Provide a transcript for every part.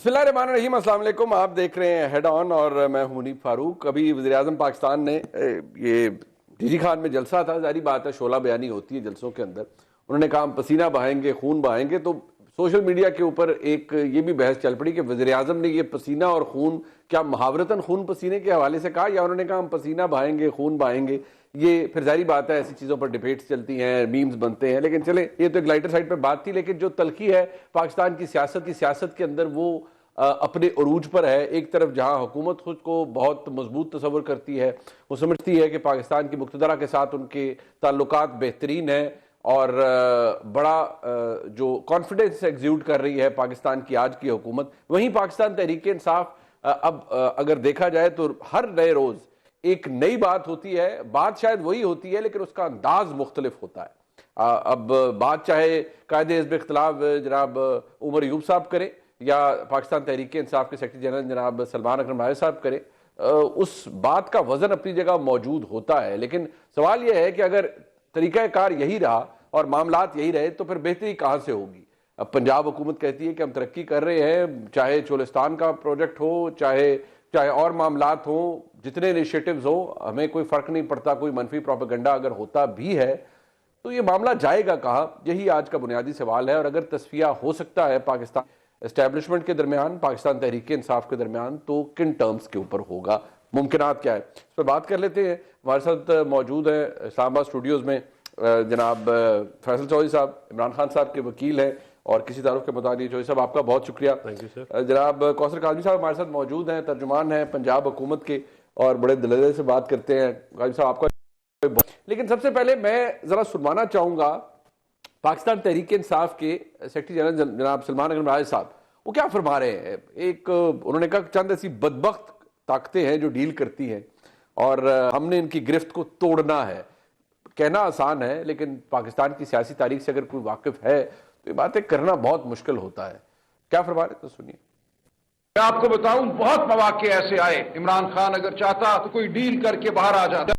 बिस्मिल्लाहिर्रहमानिर्रहीम, अस्सलाम वालेकुम। आप देख रहे हैं हेड ऑन और मैं हूं मुनीब फारूक। अभी वज़ीर-ए-आज़म पाकिस्तान ने ये डीजी खान में जलसा था, जारी बात है शोला बयानी होती है जलसों के अंदर। उन्होंने कहा हम पसीना बहाएंगे, खून बहाएंगे। तो सोशल मीडिया के ऊपर एक ये भी बहस चल पड़ी कि वज़ीर-ए-आज़म ने ये पसीना और खून क्या मुहावरतन खून पसीने के हवाले से कहा, या उन्होंने कहा हम पसीना बहाएंगे, खून बहाएंगे। ये फिर जारी बात है, ऐसी चीज़ों पर डिबेट्स चलती हैं, मीम्स बनते हैं। लेकिन चले, ये तो एक लाइटर साइड पर बात थी। लेकिन जो तलखी है पाकिस्तान की सियासत के अंदर, वो अपने अरूज पर है। एक तरफ जहां हुकूमत खुद को बहुत मजबूत तस्वर करती है, वो समझती है कि पाकिस्तान की मुक़्तदरा के साथ उनके ताल्लुकात बेहतरीन है और बड़ा जो कॉन्फिडेंस एग्जीक्यूट कर रही है पाकिस्तान की आज की हुकूमत। वहीं पाकिस्तान तहरीक इंसाफ अब अगर देखा जाए तो हर नए रोज एक नई बात होती है। बात शायद वही होती है लेकिन उसका अंदाज मुख्तलिफ होता है। अब बात चाहे कायदे हिज़्ब इख्तिलाफ जनाब उमर यूब साहब करें या पाकिस्तान तहरीक इंसाफ के सेक्रेटरी जनरल जनाब सलमान अकरम राय साहब करें, उस बात का वजन अपनी जगह मौजूद होता है। लेकिन सवाल यह है कि अगर तरीक़ाकार यही रहा और मामलात यही रहे तो फिर बेहतरी कहाँ से होगी। अब पंजाब हुकूमत कहती है कि हम तरक्की कर रहे हैं, चाहे चोलिस्तान का प्रोजेक्ट हो, चाहे और मामलात हो, जितने इनिशिएटिव्स हो, हमें कोई फ़र्क नहीं पड़ता। कोई मनफी प्रोपेगेंडा अगर होता भी है तो ये मामला जाएगा कहाँ, यही आज का बुनियादी सवाल है। और अगर तस्फिया हो सकता है पाकिस्तान एस्टैब्लिशमेंट के दरमियान, पाकिस्तान तहरीक इंसाफ के दरमियान, तो किन टर्म्स के ऊपर होगा, मुमकिनात क्या है, इस पर बात कर लेते हैं। हमारे साथ मौजूद है इस्लामाबाद स्टूडियोज़ में जनाब फैसल चौधरी साहब, इमरान खान साहब के वकील हैं और किसी तारुफ के मुताबिक। चौधरी साहब आपका बहुत शुक्रिया। Thank you sir. जनाब कौसर काज़मी साहब हमारे साथ मौजूद हैं, तर्जुमान हैं पंजाब हुकूमत के और बड़े दिलदे से बात करते हैं। काज़मी साहब आपका। लेकिन सबसे पहले मैं ज़रा सुनवाना चाहूँगा पाकिस्तान तहरीक इंसाफ के सेक्रेटरी जनरल जनाब सलमान अकरम राय साहब, वो क्या फरमा रहे हैं। एक उन्होंने कहा चंद ऐसी बदबख्त ताकतें हैं जो डील करती हैं और हमने इनकी गिरफ्त को तोड़ना है। कहना आसान है लेकिन पाकिस्तान की सियासी तारीख से अगर कोई वाकिफ है तो ये बातें करना बहुत मुश्किल होता है। क्या फरमा रहे तो सुनिए। मैं आपको बताऊं, बहुत मौके ऐसे आए, इमरान खान अगर चाहता तो कोई डील करके बाहर आ जाता,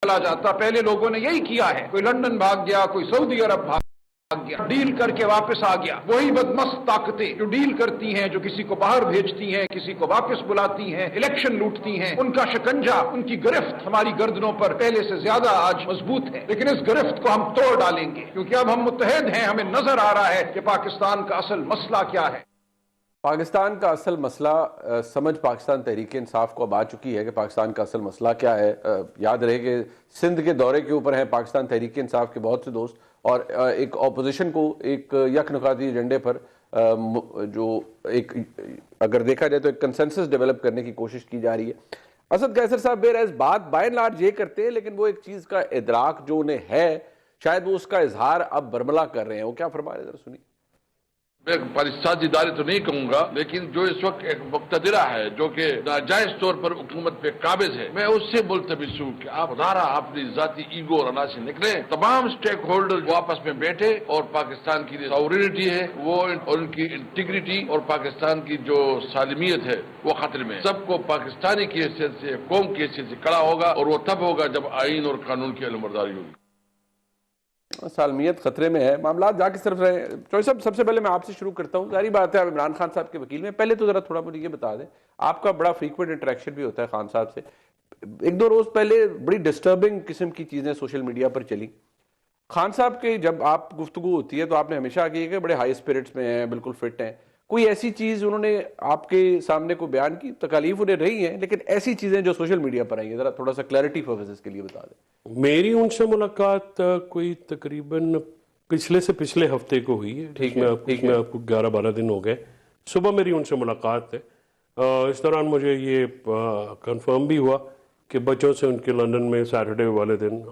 चला जाता। पहले लोगों ने यही किया है, कोई लंदन भाग गया, कोई सऊदी अरब भाग गया, डील करके वापस आ गया। वही बदमस्त ताकतें जो डील करती हैं, जो किसी को बाहर भेजती हैं, किसी को वापस बुलाती हैं, इलेक्शन लूटती हैं, उनका शिकंजा, उनकी गिरफ्त हमारी गर्दनों पर पहले से ज्यादा आज मजबूत है। लेकिन इस गिरफ्त को हम तोड़ डालेंगे क्योंकि अब हम मुत्तहिद हैं। हमें नजर आ रहा है कि पाकिस्तान का असल मसला क्या है। पाकिस्तान का असल मसला समझ पाकिस्तान तहरीक इंसाफ को अब आ चुकी है कि पाकिस्तान का असल मसला क्या है। याद रहे कि सिंध के दौरे के ऊपर है पाकिस्तान तहरीक इंसाफ के बहुत से दोस्त और एक ऑपोजिशन को एक यकनुकाती एजेंडे पर जो एक अगर देखा जाए तो एक कंसेंसस डेवलप करने की कोशिश की जा रही है। असद कैसर साहब बेरहस बात बाय एंड लार्ज ये करते हैं, लेकिन वो एक चीज़ का इदराक जो उन्हें है शायद वो उसका इजहार अब बरमला कर रहे हैं। वो क्या फरमा रहे हैं जरा सुनिए। मैं पाकिस्तानी इदारे तो नहीं कहूंगा, लेकिन जो इस वक्त एक मुक्तदिरा है जो कि नाजायज तौर पर हुकूमत पे काबिज है, मैं उससे मुल्तमिस हूँ कि आप खुदारा अपनी जाती ईगो और अना से निकले, तमाम स्टेक होल्डर आपस में बैठे और पाकिस्तान की सॉवरेनिटी है वो और उनकी इंटीग्रिटी और पाकिस्तान की जो सालिमियत है वो खतरे में। सबको पाकिस्तानी की हैसियत से, कौम की हैसियत से खड़ा होगा और वो तब होगा जब आइन और कानून की अलमबरदारी होगी। सालमियत खतरे में है, मामला जाके सिर्फ रहे। चौधरी साहब सबसे पहले मैं आपसे शुरू करता हूँ। सारी बात है आप इमरान खान साहब के वकील में, पहले तो जरा थोड़ा मुझे ये बता दें, आपका बड़ा फ्रीक्वेंट इंटरेक्शन भी होता है खान साहब से। एक दो रोज पहले बड़ी डिस्टर्बिंग किस्म की चीजें सोशल मीडिया पर चली। खान साहब के जब आप गुफ्तगू होती है तो आपने हमेशा कही कि बड़े हाई स्पिरिट्स में हैं, बिल्कुल फिट हैं। कोई ऐसी चीज उन्होंने आपके सामने को बयान की, तकालीफ उन्हें रही हैं, लेकिन ऐसी चीजें जो सोशल मीडिया पर आई हैं, जरा थोड़ा सा क्लैरिटी पर्पसेस के लिए बता दें। मेरी उनसे मुलाकात कोई तकरीबन पिछले से पिछले हफ्ते को हुई है। ठीक है, आपको 11-12 दिन हो गए। सुबह मेरी उनसे मुलाकात है। इस दौरान मुझे ये कंफर्म भी हुआ कि बच्चों से उनके लंदन में सैटरडे वाले दिन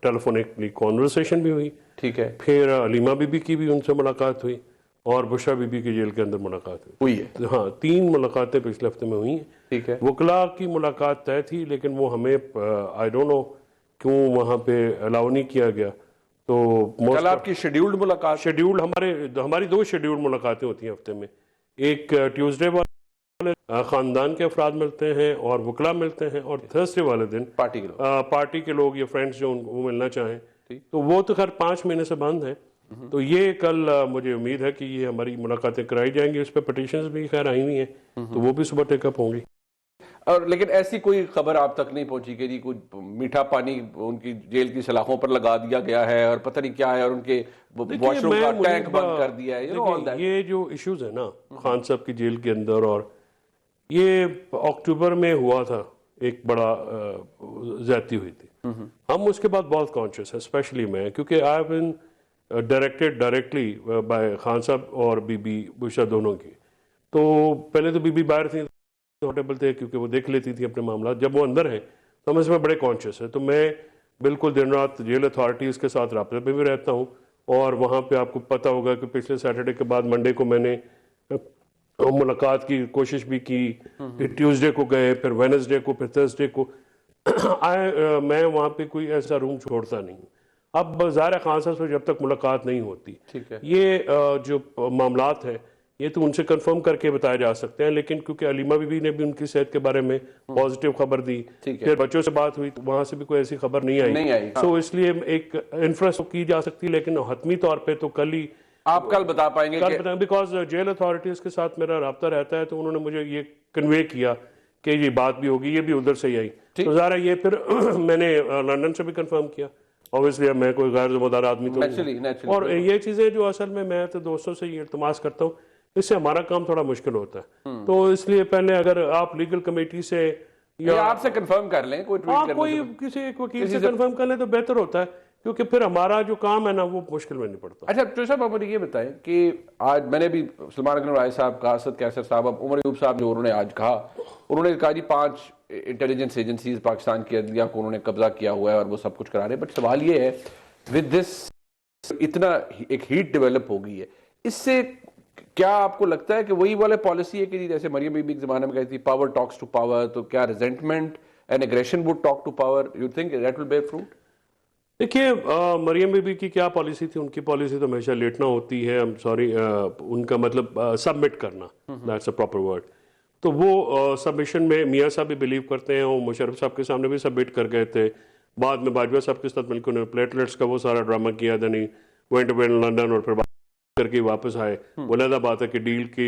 टेलीफोनिकली कॉन्वर्सेशन भी हुई। ठीक है। फिर अलीमा बीबी की भी उनसे मुलाकात हुई और बुशरा बीबी की जेल के अंदर मुलाकात हुई है। हाँ, 3 मुलाकातें पिछले हफ्ते में हुई हैं। ठीक है। वकला की मुलाकात तय थी लेकिन वो हमें आई डोंट नो क्यों वहाँ पे अलाउ नहीं किया गया। तो कल आपकी शेड्यूल्ड मुलाकात? शेड्यूल्ड हमारी 2 शेड्यूल्ड मुलाकातें होती हैं हफ्ते में। एक ट्यूसडे वाले खानदान के अफराद मिलते हैं और वकला मिलते हैं, और थर्सडे वाले दिन पार्टी के लोग या फ्रेंड्स जो उनको मिलना चाहें। तो वो तो खैर 5 महीने से बंद है। तो ये कल मुझे उम्मीद है कि ये हमारी मुलाकातें कराई जाएंगी, उस पर पिटिशंस भी खैर आई हुई हैं, तो वो भी सुबह टेकअप होंगी। और लेकिन ऐसी कोई खबर आप तक नहीं पहुंची कि जी कुछ मीठा पानी उनकी जेल की सलाखों पर लगा दिया गया है और पता नहीं क्या है, और उनके वॉशरूम का टैंक बंद कर दिया है, ऑल दैट। ये जो इश्यूज है ना खान साहब की जेल के अंदर, और ये अक्टूबर में हुआ था, एक बड़ा ज्यादती हुई थी। हम उसके बाद बहुत कॉन्शियस है, स्पेशली मैं, क्योंकि I have been directed directly by Khan Sahab और बीबी बुशरा दोनों की। तो पहले तो बीबी बाहर थी, नोटेबल थे क्योंकि वो देख लेती थी अपने मामला। जब वो अंदर हैं तो हम इसमें बड़े कॉन्शियस है, तो मैं बिल्कुल दिन रात जेल अथॉरिटीज़ के साथ रब्ते पे भी रहता हूँ। और वहाँ पे आपको पता होगा कि पिछले सैटरडे के बाद मंडे को मैंने मुलाकात की कोशिश भी की, फिर ट्यूसडे को गए, फिर वेडनेसडे को, फिर थर्सडे को। मैं वहाँ पे कोई ऐसा रूम छोड़ता नहीं। अब ज़ाहिर खान साहब से जब तक मुलाकात नहीं होती, ठीक है, ये जो मामलात है ये तो उनसे कंफर्म करके बताए जा सकते हैं, लेकिन क्योंकि अलीमा बीबी ने भी उनकी सेहत के बारे में पॉजिटिव खबर दी, फिर बच्चों से बात हुई तो वहां से भी कोई ऐसी खबर नहीं आई। तो इसलिए एक इन्फ्रेंस की जा सकती है, लेकिन हतमी तौर पे तो कल ही आप कल बता पाएंगे, कल बताएं, बिकॉज जेल अथॉरिटीज के साथ मेरा रब्ता रहता है, तो उन्होंने मुझे ये कन्वे किया कि ये बात भी होगी, ये भी उधर से ही आई। तो ज़रा ये फिर मैंने लंदन से भी कंफर्म किया। ऑब्वियसली अब मैं कोई गैर जिम्मेदार आदमी तो नहीं, और ये चीज़ें जो असल में मैं तो दोस्तों से ये इल्तमास करता हूँ, इससे हमारा काम थोड़ा मुश्किल होता है। तो इसलिए पहले अगर आप लीगल कमेटी से या आपसे कंफर्म कर लें, कोई किसी एक वकील से कंफर्म कर लें तो बेहतर होता है, क्योंकि फिर हमारा जो काम है ना वो मुश्किल में नहीं पड़ता। अच्छा तो साहब आप मुझे ये बताएं कि आज मैंने भी सलमान अकरम राय साहब का, असद कैसर साहब, अब उमर अयूब साहब जो उन्होंने आज कहा, उन्होंने कहा जी 5 इंटेलिजेंस एजेंसीज पाकिस्तान की अदलिया को उन्होंने कब्जा किया हुआ है और वो सब कुछ करा रहे हैं। बट सवाल ये है, विद दिस इतना एक हीट डेवलप हो गई है, इससे क्या आपको लगता है कि वही वाला पॉलिसी है कि जैसे मरियम बीबी के जमाने में कहती थी पावर टॉक्स टू पावर, तो क्या resentment and aggression would talk to power? You think that will bear fruit? देखिए मरियम बीबी की क्या पॉलिसी थी, उनकी पॉलिसी तो हमेशा लेटना होती है। आई एम सॉरी, उनका मतलब सबमिट करना, दैट्स अ प्रॉपर वर्ड। तो वो सबमिशन में मियाँ साहब भी बिलीव करते हैं, और मुशर्रफ साहब के सामने भी सबमिट कर गए थे। बाद में बाजवा साहब के साथ मिलकर उन्होंने प्लेटलेट्स का वो सारा ड्रामा किया था, नहीं वेंट लंदन और फिर करके वापस आए। वो अलग बात है कि डील की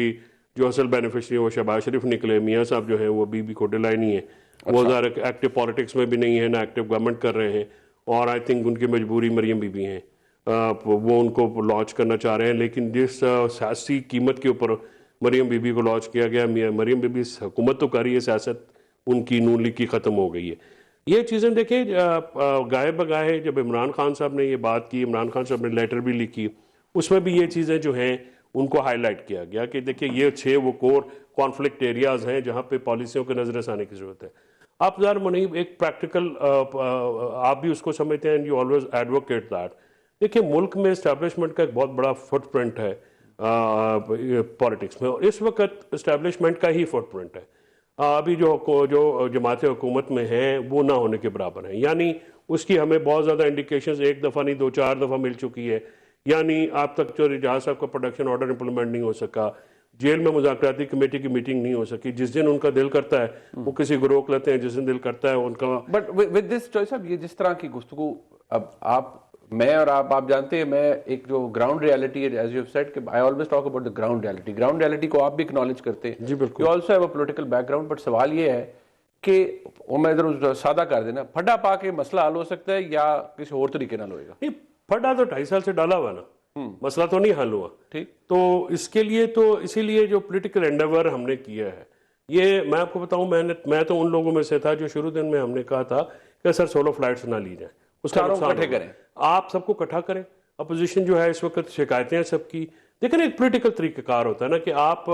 जो असल बेनिफिशरी है वो शहबाज शरीफ निकले। मियाँ साहब जो है वो बीबी को डिलाई नहीं है, वो ज़्यादा एक्टिव पॉलिटिक्स में भी नहीं है, ना एक्टिव गवर्नमेंट कर रहे हैं, और आई थिंक उनकी मजबूरी मरियम बीबी हैं, वो उनको लॉन्च करना चाह रहे हैं। लेकिन जिस सियासी कीमत के ऊपर मरियम बीबी को लॉन्च किया गया, मरियम बीबी हुकूमत तो कर रही है, सियासत उनकी नून लीग की ख़त्म हो गई है। ये चीज़ें देखिए गाहे बगाहे जब इमरान खान साहब ने ये बात की, इमरान खान साहब ने लेटर भी लिखी, उसमें भी ये चीज़ें जो हैं उनको हाईलाइट किया गया कि देखिए ये 6 वो कोर कॉन्फ्लिक्ट एरियाज़ हैं जहाँ पे पॉलिसियों के नजर आने की ज़रूरत है। आप ज़ाहिर मुनीब एक प्रैक्टिकल आप भी उसको समझते हैं, यू ऑलवेज एडवोकेट दैट। देखिए मुल्क में इस्टेब्लिशमेंट का एक बहुत बड़ा फुटप्रिंट है पॉलिटिक्स में, और इस वक्त इस्टेब्लिशमेंट का ही फुटप्रिंट है। अभी जो जमातें हुकूमत में हैं वो ना होने के बराबर हैं, यानी उसकी हमें बहुत ज़्यादा इंडिकेशंस 1 दफ़ा नहीं 2-4 दफ़ा मिल चुकी है। यानी आप तक जो रिजाज साहब का प्रोडक्शन ऑर्डर इंप्लीमेंट नहीं हो सका, जेल में मुज़ाकराती कमेटी की मीटिंग नहीं हो सकी, जिस दिन उनका दिल करता है वो किसी को रोक लेते हैं, जिस दिन दिल करता है उनका। बट विद दिस चॉइस अब ये जिस तरह की गुफ्तगू, अब आप मैं और आप जानते हैं, मैं एक जो ग्राउंड रियलिटी है, as you have said, I always talk about the ground reality को आप भी एक्नॉलेज करते हैं। जी बिल्कुल। You also have a political background, but सवाल ये है कि वो मैं इधर सादा कर देना, फटा पा के मसला हल हो सकता है या किसी और तरीके ना होएगा? नहीं, फटा तो 2.5 साल से डाला हुआ ना, मसला तो नहीं हल हुआ। ठीक, तो इसके लिए तो इसीलिए जो पॉलिटिकल एंडेवर हमने किया है, ये मैं आपको बताऊं, मैं तो उन लोगों में से था जो शुरू दिन में हमने कहा था कि सर सोलो फ्लाइट्स ना ली जाए, उसका इकट्ठे करें, आप सबको इकट्ठा करें। अपोजिशन जो है इस वक्त शिकायतें हैं सबकी। लेकिन एक पॉलिटिकल तरीक़ाकार होता है ना कि आप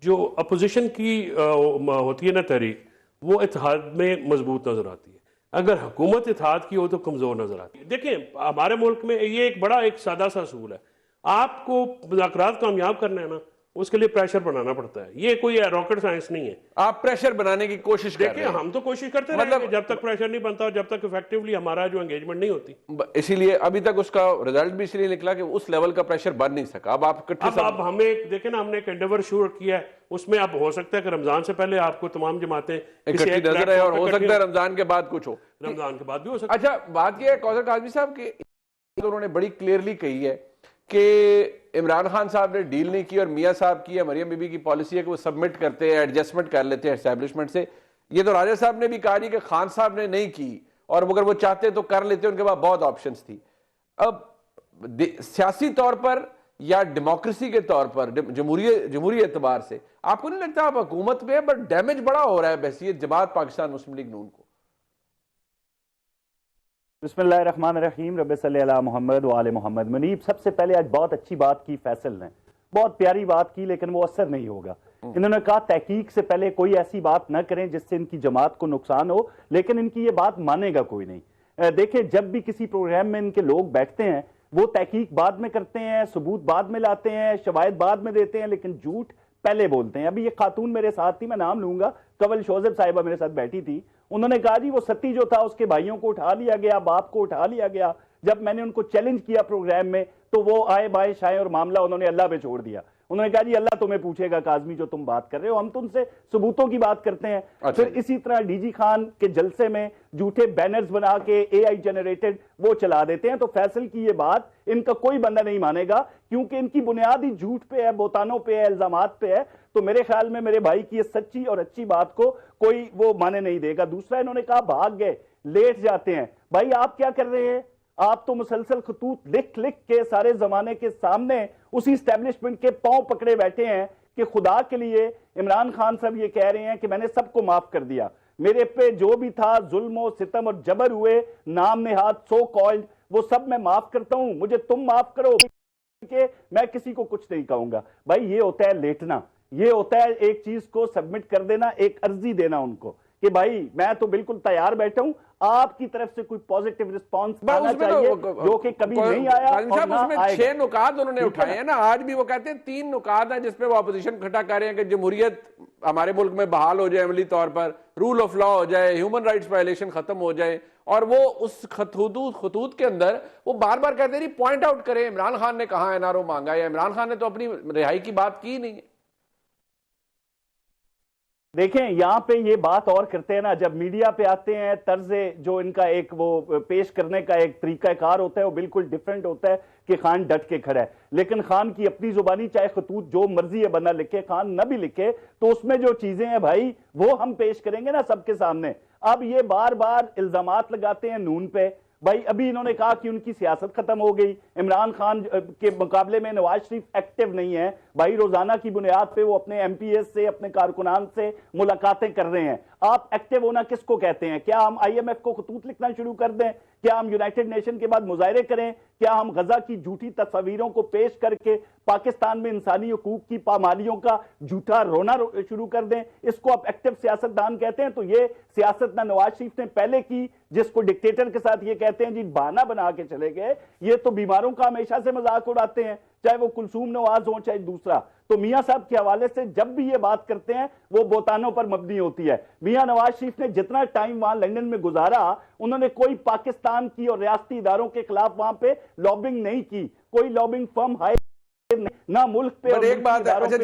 जो अपोजिशन की होती है ना तहरीक, वो इत्तेहाद में मजबूत नजर आती है, अगर हुकूमत इत्तेहाद की हो तो कमजोर नजर आती है। देखिए हमारे मुल्क में ये एक बड़ा एक सादा सा असूल है, आपको मुज़ाकरात कामयाब करना है ना, उसके लिए प्रेशर बनाना पड़ता है। ये कोई रॉकेट साइंस नहीं है। आप प्रेशर बनाने की कोशिश कर रहे हैं। हम तो कोशिश करते हैं जब तक प्रेशर नहीं बनता, जब तक इफेक्टिवली हमारा जो एंगेजमेंट नहीं होती, इसीलिए अभी तक उसका रिजल्ट भी इसलिए निकला कि उस लेवल का प्रेशर बन नहीं सका। अब हमें देखें ना, हमने एक एंडेवर शुरू किया है, उसमें अब हो सकता है कि रमजान से पहले आपको तमाम जमातें इकट्ठी नजर आए, और हो सकता है रमजान के बाद कुछ हो, रमजान के बाद भी हो सकता है। अच्छा बात यह है कौसर काजमी साहब की, उन्होंने बड़ी क्लियरली कही है कि इमरान खान साहब ने डील नहीं की और मियां साहब की या मरियम बीबी की पॉलिसी है कि वो सबमिट करते हैं, एडजस्टमेंट कर लेते हैं एस्टैब्लिशमेंट से। ये तो राजा साहब ने भी कहा नहीं कि खान साहब ने नहीं की, और अगर वो चाहते तो कर लेते, उनके पास बहुत ऑप्शंस थी। अब सियासी तौर पर या डेमोक्रेसी के तौर पर, जमहूरी एतबार से आपको नहीं लगता आप हुकूमत में, बट डैमेज बड़ा हो रहा है बहसीत जमात पाकिस्तान मुस्लिम लीग नून को? बिस्मिल्लाहिर्रहमानिर्रहीम, रब्बि सल्लि अला मुहम्मद व आले मुहम्मद। मुनीब, सबसे पहले आज बहुत अच्छी बात की फैसल ने, बहुत प्यारी बात की, लेकिन वो असर नहीं होगा। इन्होंने कहा तहकीक से पहले कोई ऐसी बात न करें जिससे इनकी जमात को नुकसान हो, लेकिन इनकी ये बात मानेगा कोई नहीं। देखें, जब भी किसी प्रोग्राम में इनके लोग बैठते हैं, वो तहकीक बाद में करते हैं, सबूत बाद में लाते हैं, शवायद बाद में देते हैं, लेकिन झूठ पहले बोलते हैं। अभी ये खातून मेरे साथ थी, मैं नाम लूंगा, कवल शोजेब साहिबा मेरे साथ बैठी थी। उन्होंने कहा जी वो सती जो था उसके भाइयों को उठा लिया गया, बाप को उठा लिया गया। जब मैंने उनको चैलेंज किया प्रोग्राम में तो वो आए बाएं शाएं और मामला उन्होंने अल्लाह पे छोड़ दिया। उन्होंने कहा जी अल्लाह तुम्हें पूछेगा काजमी जो तुम बात कर रहे हो, हम तुमसे सबूतों की बात करते हैं। अच्छा। फिर इसी तरह डीजी खान के जलसे में झूठे बैनर्स बना के AI जनरेटेड वो चला देते हैं। तो फैसल की ये बात इनका कोई बंदा नहीं मानेगा, क्योंकि इनकी बुनियादी झूठ पे है, बोतानों पे है, इल्जामात पे है। तो मेरे ख्याल में मेरे भाई की ये सच्ची और अच्छी बात को कोई वो माने नहीं देगा। दूसरा, इन्होंने कहा भाग गए, लेट जाते हैं। भाई आप क्या कर रहे हैं? आप तो मुसलसल खतूत लिख लिख के सारे जमाने के सामने उसी स्टैब्लिशमेंट के पांव पकड़े बैठे हैं कि खुदा के लिए इमरान खान साहब ये कह रहे हैं कि मैंने सबको माफ कर दिया, मेरे पे जो भी था जुल्म सितम और जबर हुए, नाम नेहाद सो कॉल्ड, वो सब मैं माफ करता हूं, मुझे तुम माफ करो कि मैं किसी को कुछ नहीं कहूंगा। भाई ये होता है लेटना, ये होता है एक चीज को सबमिट कर देना, एक अर्जी देना उनको कि भाई मैं तो बिल्कुल तैयार बैठा हूं, आपकी तरफ से कोई पॉजिटिव रिस्पांस आना चाहिए, जो कि कभी नहीं आया और ना उसमें आएगा। 6 नुकात उन्होंने उठाए हैं ना। आज भी वो कहते हैं 3 नुकात हैं जिसपे वो अपोजिशन खड़ा कर रहे हैं कि जमहूरियत हमारे मुल्क में बहाल हो जाए अमली तौर पर, रूल ऑफ लॉ हो जाए, ह्यूमन राइट्स वायलेशन खत्म हो जाए। और वो उस खतूत के अंदर वो बार बार कहते हैं पॉइंट आउट करें इमरान खान ने कहा NRO मांगा, या इमरान खान ने तो अपनी रिहाई की बात की नहीं है। देखें, यहां पे ये बात और करते हैं ना, जब मीडिया पे आते हैं, तर्जे जो इनका एक वो पेश करने का एक तरीकाकार होता है वो बिल्कुल डिफरेंट होता है कि खान डट के खड़ा है। लेकिन खान की अपनी जुबानी, चाहे खतूत जो मर्जी है बंदा लिखे, खान न भी लिखे, तो उसमें जो चीजें हैं भाई वो हम पेश करेंगे ना सबके सामने। अब ये बार बार इल्जामात लगाते हैं नून पे। भाई अभी इन्होंने कहा कि उनकी सियासत खत्म हो गई, इमरान खान के मुकाबले में नवाज शरीफ एक्टिव नहीं है। भाई रोजाना की बुनियाद पे वो अपने MPs से, अपने कारकुनान से मुलाकातें कर रहे हैं। आप एक्टिव होना किसको कहते हैं? क्या हम IMF को खतूत लिखना शुरू कर दें? क्या हम यूनाइटेड नेशन के बाद मुजाहरे करें? क्या हम गजा की झूठी तस्वीरों को पेश करके पाकिस्तान में इंसानी हकूक की पामालियों का झूठा रोना शुरू कर दें? इसको आप एक्टिव सियासतदान कहते हैं? तो ये सियासत ना नवाज शरीफ ने पहले की, जिसको डिक्टेटर के साथ ये कहते हैं जी बहाना बना के चले गए। ये तो बीमारों का हमेशा से मजाक उड़ाते हैं, चाहे वो कुलसूम नवाज हो चाहे दूसरा। तो मियां साहब के हवाले से जब भी ये बात करते हैं वो बोतानों पर मबनी होती है। मियां नवाज शरीफ ने जितना टाइम वहां लंदन में गुजारा, उन्होंने कोई पाकिस्तान की और रियासती इदारों के खिलाफ वहां पे लॉबिंग नहीं की, कोई लॉबिंग फर्म हाई ना मुल्क पे। पर एक बात है, अच्छा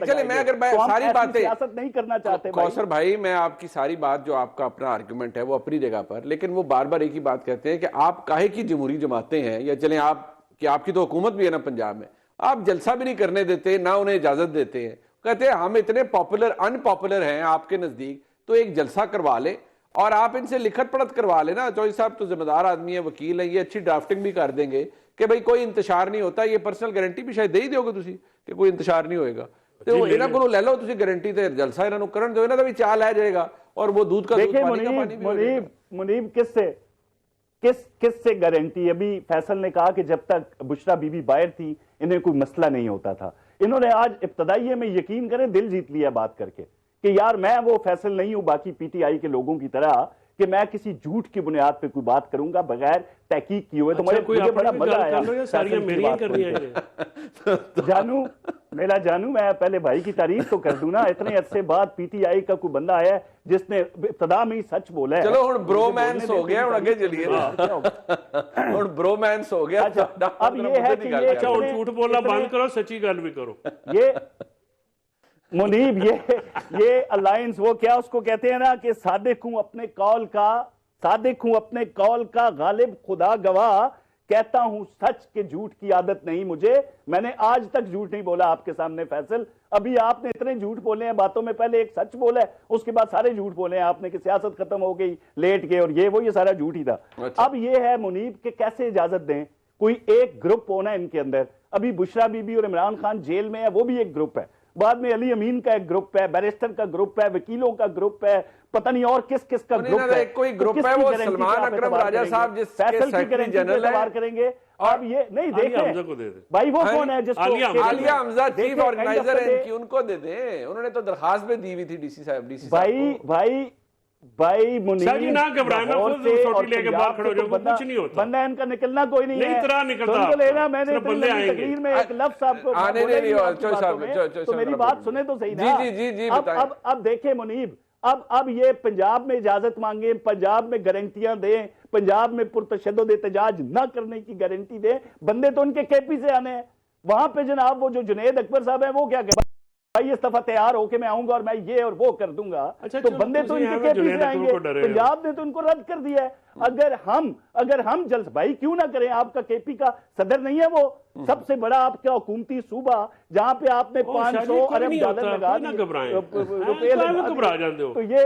चले मैं अगर सारी बातें सियासत नहीं करना चाहते कौसर भाई, मैं आपकी सारी बात जो आपका अपना आर्गुमेंट है वो अपनी जगह पर, लेकिन वो बार बार एक ही बात कहते हैं कि आप काहे की जमहूरी जमातें हैं, या चलें आप कि आपकी तो हुकूमत भी है ना पंजाब में, आप जलसा भी नहीं करने देते, ना उन्हें इजाजत देते हैं। कहते हैं हम इतने पॉपुलर अनपॉपुलर हैं आपके नजदीक, तो एक जलसा करवा ले और आप इनसे लिखत पढ़त करवा लेना। चौधरी साहब तो जिम्मेदार आदमी है, वकील है, ये अच्छी ड्राफ्टिंग भी कर देंगे कि भाई कोई इंतशार नहीं होता। ये पर्सनल गारंटी भी शायद दे ही दोगे तुसी कि कोई इंतशार नहीं होएगा, तो इन्हों को ले लो तुसी गारंटी, तो जलसा इन्हों करन दो, इन्हों का भी चाह लै जाएगा और वो दूध का दूध पानी का पानी भी हो जाएगा। मुनीब किससे गारंटी? अभी फैसल ने कहा कि जब तक बुशरा बीबी बाहर थी इन्हें कोई मसला नहीं होता था। इन्होंने आज इब्तदाई में यकीन करें दिल जीत लिया बात करके कि यार मैं वो फैसल नहीं हूं बाकी PTI के लोगों की तरह कि मैं किसी झूठ की बुनियाद पे कोई बात करूंगा बगैर तहकीक किए हुए। तो मुझे बड़ा मजा आया। जानू मेरा जानू, मैं पहले भाई की तारीफ तो कर दूं ना, इतने अरसे बाद PTI का कोई बंदा आया जिसने इब्तदा में ही सच बोला है। चलो हुन ब्रोमांस हो गया, हुन आगे चलिए, हुन ब्रोमांस हो गया। अब ये है कि ये झूठ बोलना बंद करो, सच्ची गल भी करो। ये मुनीब ये अलायंस वो क्या उसको कहते हैं ना कि सादिक हूं अपने कौल का, सादिक हूं अपने कौल का, गालिब खुदा गवाह कहता हूं सच के झूठ की आदत नहीं मुझे। मैंने आज तक झूठ नहीं बोला आपके सामने फैसल। अभी आपने इतने झूठ बोले हैं बातों में, पहले एक सच बोला है, उसके बाद सारे झूठ बोले हैं आपने कि सियासत खत्म हो गई, लेट गए और ये सारा झूठ ही था। अच्छा। अब ये है मुनीब के कैसे इजाजत दें, कोई एक ग्रुप होना इनके अंदर। अभी बुशरा बीबी और इमरान खान जेल में है, वो भी एक ग्रुप है। बाद में अली अमीन का एक ग्रुप है, बैरिस्टर का ग्रुप है, वकीलों का ग्रुप है, पता नहीं और किस किस का ग्रुप है। कोई ग्रुप है, वो सलमान अकरम राजा साहब जिसके सेक्रेटरी जनरल है करेंगे। अब ये नहीं देखें भाई वो कौन है जिसको आलिया हमजा चीफ ऑर्गेनाइजर है इनकी, उनको दे दें। उन्होंने तो दरखास्त भी दी हुई थी डीसी साहब। भाई मुनीर जी ना घबराए, मैं खुद सोटी लेके बाहर खड़े हो जाऊंगा, कुछ नहीं होता। बंदा इनका निकलना कोई नहीं है, तरह निकलता तो लेना। मैंने सिर्फ बंदे आएंगे। तकरीर में एक लफ्ज आपको आने नहीं तो मेरी बात सुने तो सही ना। जी अब देखें मुनीब, अब ये पंजाब में इजाजत मांगे, पंजाब में गारंटियां दें, पंजाब में पुरतशद्दुद एहतजाज न करने की गारंटी दें। बंदे तो उनके केपी से आने हैं। वहां पे जनाब वो जो जुनेद अकबर साहब है वो क्या कहते हैं, भाई इस दफा तैयार होके मैं आऊंगा और मैं ये और वो कर दूंगा। अच्छा, तो बंदे तो इनके केपी से आएंगे। पंजाब ने तो उनको रद्द कर दिया है। अगर हम जल्द भाई क्यों ना करें, आपका केपी का सदर नहीं है वो सबसे बड़ा आपका हुकूमती सूबा जहां पे आपने 500 अरब डॉलर लगा दिए। तो ये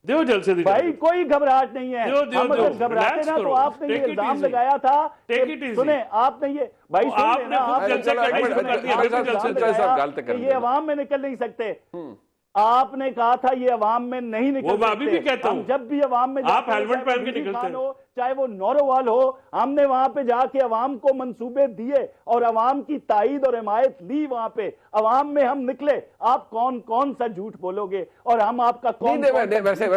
दो जलसे भाई कोई घबराहट नहीं है। हम अगर घबराते ना तो आपने ये इल्जाम लगाया था। सुने आपने ये भाई ये अवाम में निकल नहीं सकते। आपने कहा था ये अवाम में नहीं निकल सकते। अभी भी कहता हूं, जब भी अवाम में आप हेलमेट पहन के निकलते हैं, चाहे वो नौरोवाल हो, हमने वहां पे जाके अवाम को मंसूबे दिए और अवाम की ताईद और हिमायत ली। वहां पे अवाम में हम निकले। आप कौन कौन सा झूठ बोलोगे और हम आपका कौन वैसे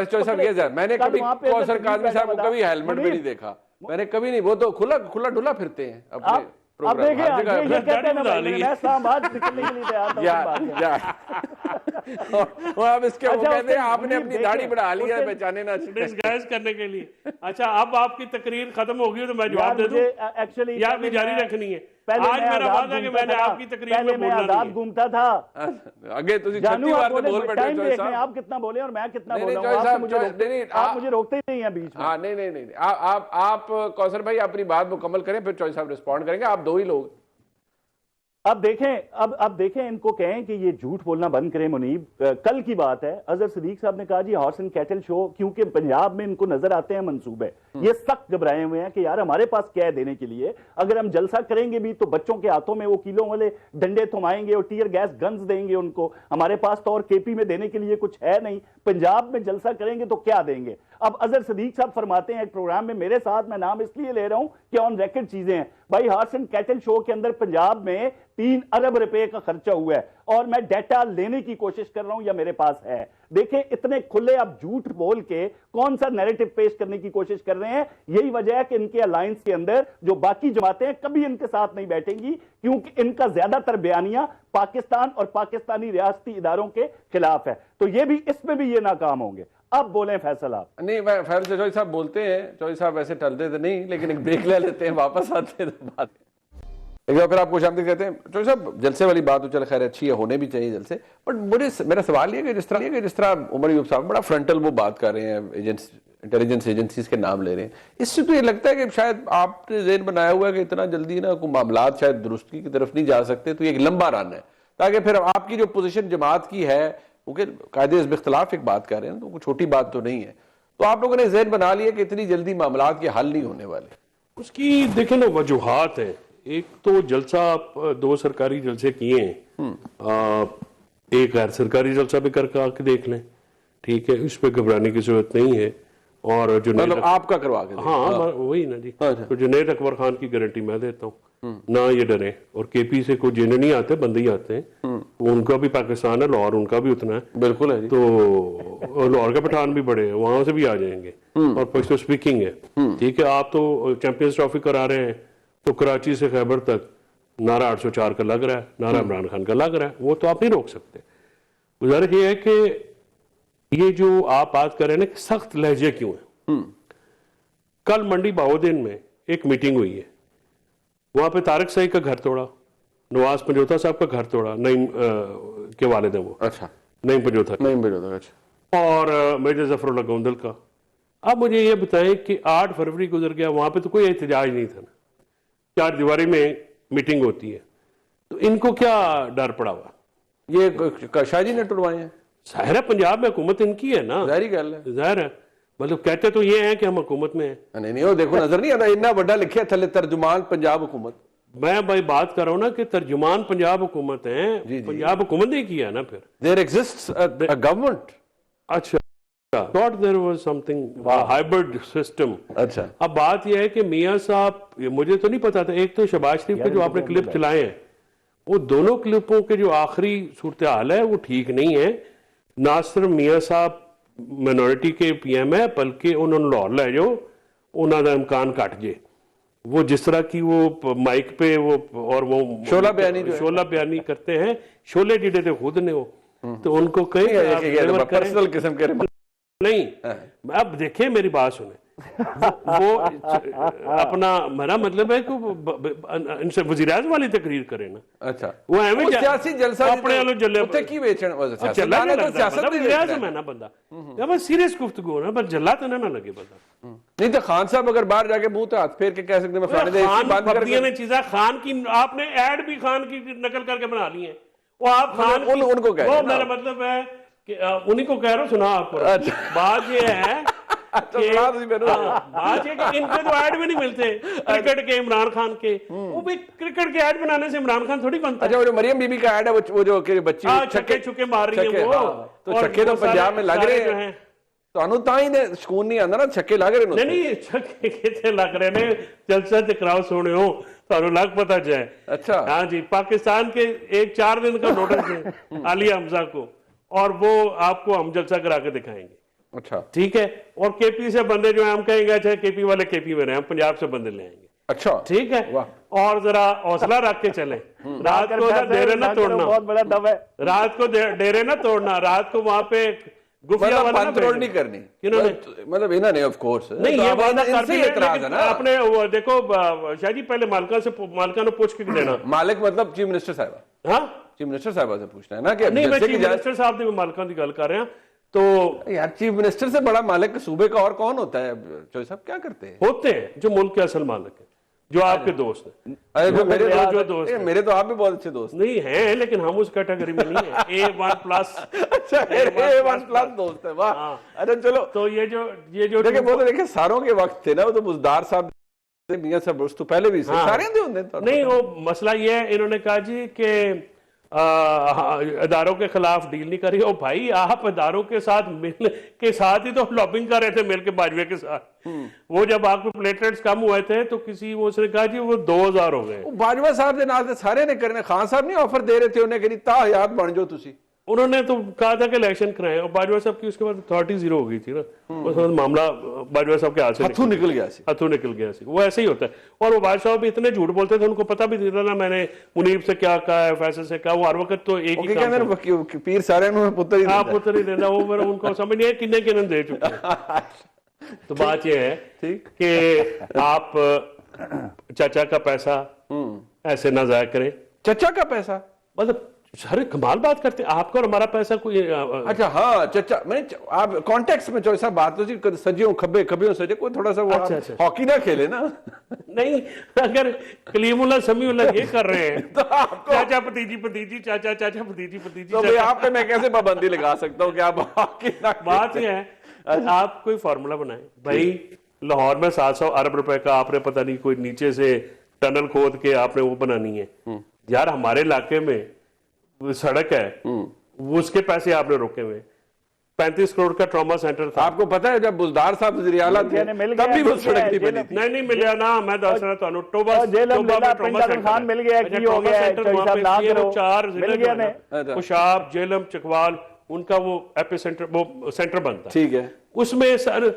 मैंने कभी कौसर काज़मी साहब को कभी हेलमेट में नहीं देखा। मैंने कभी नहीं, वो तो खुला डुला फिरते हैं अपने। अब देखिए ये कहते हैं ना भाई, मैं इस्लामाबाद निकलने के लिए तैयार था। अब इसके वो कहते हैं आपने अपनी दाढ़ी बढ़ा ली है बचाने ना डिस्गाइज करने के लिए। अच्छा, अब आपकी तकरीर खत्म होगी तो मैं जवाब दे दूं एक्चुअली या भी जारी रखनी है? आज मेरा वादा है कि मैंने आपकी तकरीर में बोलना नहीं है। घूमता था आगे तुझी 36 बार तो बोल बैठे हो। आप कितना बोले और मैं कितना बोल रहा हूं, आप मुझे रोकते ही नहीं है बीच में। हाँ नहीं आप कौसर भाई अपनी बात मुकम्मल करें, फिर चौधरी साहब रिस्पॉन्ड करेंगे। आप दो ही लोग। अब देखें इनको कहें कि ये झूठ बोलना बंद करें मुनीब। कल की बात है, अजहर सदीक साहब ने कहा जी हॉर्स एंड कैटल शो, क्योंकि पंजाब में इनको नजर आते हैं मंसूबे। ये सख्त घबराए हुए हैं कि यार हमारे पास क्या है देने के लिए। अगर हम जलसा करेंगे भी तो बच्चों के हाथों में वो कीलों वाले डंडे थमाएंगे और टीयर गैस गन्स देंगे उनको। हमारे पास तो और केपी में देने के लिए कुछ है नहीं। पंजाब में जलसा करेंगे तो क्या देंगे। अब अजहर सदीक साहब फरमाते हैं एक प्रोग्राम में मेरे साथ, मैं नाम इसलिए ले रहा हूं कि ऑन रिकॉर्ड चीजें हैं भाई, हॉर्स एंड कैटल शो के अंदर पंजाब में 3 अरब रुपए का खर्चा हुआ है और मैं डेटा लेने की कोशिश कर रहा हूं या मेरे पास है। देखिए इतने खुले आप झूठ बोल के कौन सा नैरेटिव पेश करने की कोशिश कर रहे हैं। यही वजह है कि इनके अलायंस के अंदर जो बाकी जमातें कभी इनके साथ नहीं बैठेंगी, क्योंकि इनका ज्यादातर बयानियां पाकिस्तान और पाकिस्तानी रियासती इदारों के खिलाफ है। तो ये भी, इसमें भी ये नाकाम होंगे। अब बोलें फैसल आप। नहीं, मैं फैसल चौधरी साहब बोलते हैं, चौधरी साहब वैसे टलते थे नहीं, लेकिन एक ब्रेक ले लेते हैं, वापस आते हैं तो बात एक बार फिर आपको शांति कहते हैं। चौधरी साहब जलसे वाली बात तो चल खैर अच्छी है, होने भी चाहिए जलसे, बट मेरा सवाल ये है कि जिस तरह उमर अयूब साहब बड़ा फ्रंटल वो बात कर रहे हैं, इंटेलिजेंस एजेंसीज के नाम ले रहे हैं, इससे तो ये लगता है कि शायद आपने ज़हन बनाया हुआ है कि इतना जल्दी ना कोई मामलात शायद दुरुस्ती की तरफ नहीं जा सकते, तो ये एक लंबा रन है, ताकि फिर आपकी जो पोजीशन जमात की है, क्योंकि कायदे इस इख्तलाफ एक बात कर रहे हैं तो कोई छोटी बात तो नहीं है, तो आप लोगों ने ज़हन बना लिया कि इतनी जल्दी मामलात के हल नहीं होने वाले। उसकी देखें ना वजूहात है। एक तो जलसा, 2 सरकारी जलसे किए हैं, एक गैर सरकारी जलसा भी करके आके देख लें, ठीक है, इस पे घबराने की जरूरत नहीं है। और जुनैद आपका करवा के हाँ वही ना जी। तो जुनैद अकबर खान की गारंटी मैं देता हूँ, ना ये डरे। और केपी से कोई जिन्हें नहीं आते, बंदे ही आते हैं, उनका भी पाकिस्तान है, लाहौर उनका भी उतना है, बिल्कुल है जी। तो लाहौर के पठान भी बड़े हैं, वहां से भी आ जाएंगे और पश्तो स्पीकिंग है, ठीक है। आप तो चैंपियंस ट्रॉफी करा रहे हैं, तो कराची से खैबर तक नारा 804 का लग रहा है, नारा इमरान खान का लग रहा है, वो तो आप नहीं रोक सकते। गुजारिश ये है कि ये जो आप बात कर रहे हैं ना कि सख्त लहजे क्यों है, कल मंडी बाउद्दीन में एक मीटिंग हुई है, वहां पे तारिक सईद का घर तोड़ा, नवाज पंजोता साहब का घर तोड़ा, नईम के वालिद है वो, अच्छा, नईम पंजोता, अच्छा, और मेजर जफरुल्लाह गोंदल का। आप मुझे ये बताएं कि 8 फरवरी गुजर गया, वहां पे तो कोई एहतजाज नहीं था ना, 4 दीवारी में मीटिंग होती है, तो इनको क्या डर पड़ा हुआ? ये शाह जी ने टुरवाए हैं, जाहिर है पंजाब में हुकूमत इनकी है ना, जाहिर गल है। जाहिर है, मतलब कहते तो ये हैं कि हम हुकूमत में हैं। नहीं वो देखो नजर नहीं आता, इतना बड़ा लिखे थले तर्जुमान पंजाब हुकूमत। मैं भाई बात कर रहा हूं ना कि तर्जुमान पंजाब हुकूमत है, पंजाब हुकूमत ने किया ना फिर। There exists a government. अच्छा, thought there was something hybrid system. अच्छा, अब बात यह है कि मियां साहब, मुझे तो नहीं पता था, एक तो शहबाज शरीफ के जो आपने क्लिप चलाए हैं, वो दोनों क्लिपों के जो आखिरी सूरत हाल है वो ठीक नहीं है। ना सिर्फ मियां साहब मिनोरिटी के पीएम है, बल्कि उन्होंने लाहौर ले जाओ, उन्होंने इम्कान घट जे। वो जिस तरह की वो माइक पे वो और वो शोला बयानी करते हैं, शोले जिडे थे खुद ने वो, तो उनको कहीं पर्सनल किस्म के नहीं। अब देखिए मेरी बात सुने, वो अपना मेरा मतलब है कि इनसे वज़ीर-ए-आज़म वाली तकरीर करे ना। अच्छा, वो एवं सियासी जलसा अपने वालों जल्ले उत्ते की बेचण चला ना लगता, सियासत वज़ीर-ए-आज़म है ना बंदा, अब सीरियस गुफ्तगू हो ना, बस जल्ला तो ना लगे बंदा। नहीं तो खान साहब अगर बाहर जाके मुंह पे हाथ फेर के कह सकते मैं फलाने देश की बात कर दिया ने चीज़ा, खान की आपने ऐड भी खान की नकल करके बना ली है, वो आप खान उनको कह वो मेरा मतलब है कि उन्हीं को कह रहा हूँ, सुना आपको। बात ये है बात ये कि इनके तो ऐड भी नहीं मिलते क्रिकेट के, इमरान खान के, वो भी क्रिकेट के ऐड बनाने से इमरान खान थोड़ी बनता। अच्छा, वो जो मरियम बीबी का ऐड है, वो जो बच्ची छक्के छुक्के मार रही है वो, तो छक्के तो पंजाब में लग रहे हैं, ਤੁਹਾਨੂੰ ਤਾਂ ਹੀ ਨੇ ਸਕੂਨ ਨਹੀਂ ਆਉਂਦਾ ਨਾ, ਛੱਕੇ ਲੱਗ ਰਹੇ ਨੇ। नहीं छक्के कितने लग रहे ने, जलसा चकराव सुने हो ਤੁਹਾਨੂੰ लग पता जाए। अच्छा, हाँ जी, पाकिस्तान के एक 4 दिन का नोटिस है आलिया हमजा को, और वो आपको हम जलसा करा के दिखाएंगे। अच्छा, ठीक है, और केपी से बंदे जो है हम कहेंगे अच्छा केपी वाले केपी में रहे, हम पंजाब से बंदे ले आएंगे। अच्छा, ठीक है, और जरा हौसला रख के चले, रात को डेरे ना तोड़ना, बहुत बड़ा दम है, रात को डेरे ना तोड़ना, रात को वहां पे गुफिया वाला पंतरोड़ नहीं करनी, मतलब इन्होंने ऑफ कोर्स नहीं, ये वादा इनसे एतराज है ना आपने। वो देखो शाह जी, पहले मालिका ने पूछ के देना। मालिक मतलब चीफ मिनिस्टर साहब, हाँ चीफ मिनिस्टर साहब से पूछना है ना कि नहीं, मैं चीफ मिनिस्टर साहब की मालिका की गल कर रहा हूं। तो यार चीफ मिनिस्टर से बड़ा मालिक सूबे का और कौन होता है? चौधरी साहब क्या करते हैं? होते हैं जो मुल्क के असल मालिक है, जो आपके दोस्त हैं। अरे जो मेरे जो दोस्त हैं, मेरे तो आप भी बहुत अच्छे दोस्त नहीं हैं, लेकिन हम उस कैटेगरी में नहीं है। A1+। अच्छा, A1+ दोस्त है, वाह। अच्छा चलो, तो ये जो देखिए वो तो देखिए सारों के वक्त थे ना, वो तो बुज़दार साहब, मियां साहब उस तो पहले भी सारे नहीं। वो मसला ये है, इन्होंने कहा जी कि इदारों के खिलाफ डील नहीं करी। ओ भाई, आप इदारों के साथ ही तो लॉबिंग कर रहे थे मिल के बाजवे के साथ। वो जब आपको प्लेटलेट्स कम हुए थे तो किसी वो उसने कहा जी वो 2000 हो गए। बाजवा साहब के नाल सारे ने करने, खान साहब नहीं ऑफर दे रहे थे उन्हें कि ता हयात बन जाओ तुसी, उन्होंने तो कहा था कि इलेक्शन कराएं, और बाजवा साहब की उसके बाद अथॉरिटी 0 हो गई थी ना, उस मामला बाजवा साहब के हाथ से हथू निकल गया। वो ऐसे ही होता है। और वो बादशाह साहब भी इतने झूठ बोलते थे, उनको पता भी नहीं था ना मैंने मुनीब से क्या कहा है, फैसल से क्या, वो हर वक्त तो एक ही काम पीर सारे पुत्र ही देना, वो उनको समझ नहीं है किन्ने दे चुके हैं। तो बात ये है कि आप चाचा का पैसा ऐसे ना जाया करें। चाचा का पैसा मतलब सारे कमाल बात करते हैं, आपका और हमारा पैसा कोई। अच्छा हाँ, चाचा मैंने आप कॉन्टेक्स्ट में चौधरी साहब बात तो सजियों खब्बे खब्बियों सजे कोई थोड़ा सा वो हॉकी ना खेले ना। नहीं, अगर कलीमुल्लाह समीउल्लाह ये कर रहे हैं तो चाचा भतीजी चाचा भतीजी तो भाई आप पे मैं कैसे पाबंदी लगा सकता हूँ कि आप हॉकी ना। बात ये है, आप कोई फॉर्मूला बनाए भाई, लाहौर में 700 अरब रुपए का आपने पता नहीं कोई नीचे से टनल खोद के आपने वो बनानी है यार। हमारे इलाके में सड़क है, वो उसके पैसे आपने रोके हुए। 35 करोड़ का ट्रॉमा सेंटर था। आपको पता है जब बुज़दार साहब वज़ीर-ए-आला थे तब भी वो सड़क नहीं बनी थी। नहीं मिला ना, मैं दस रहा था टोबा खान मिल गया, की हो गया है, वो 4 जिले कुशाब, जेलम, चकवाल, उनका वो एपिसेंटर, वो सेंटर बनता। ठीक है, उसमें सर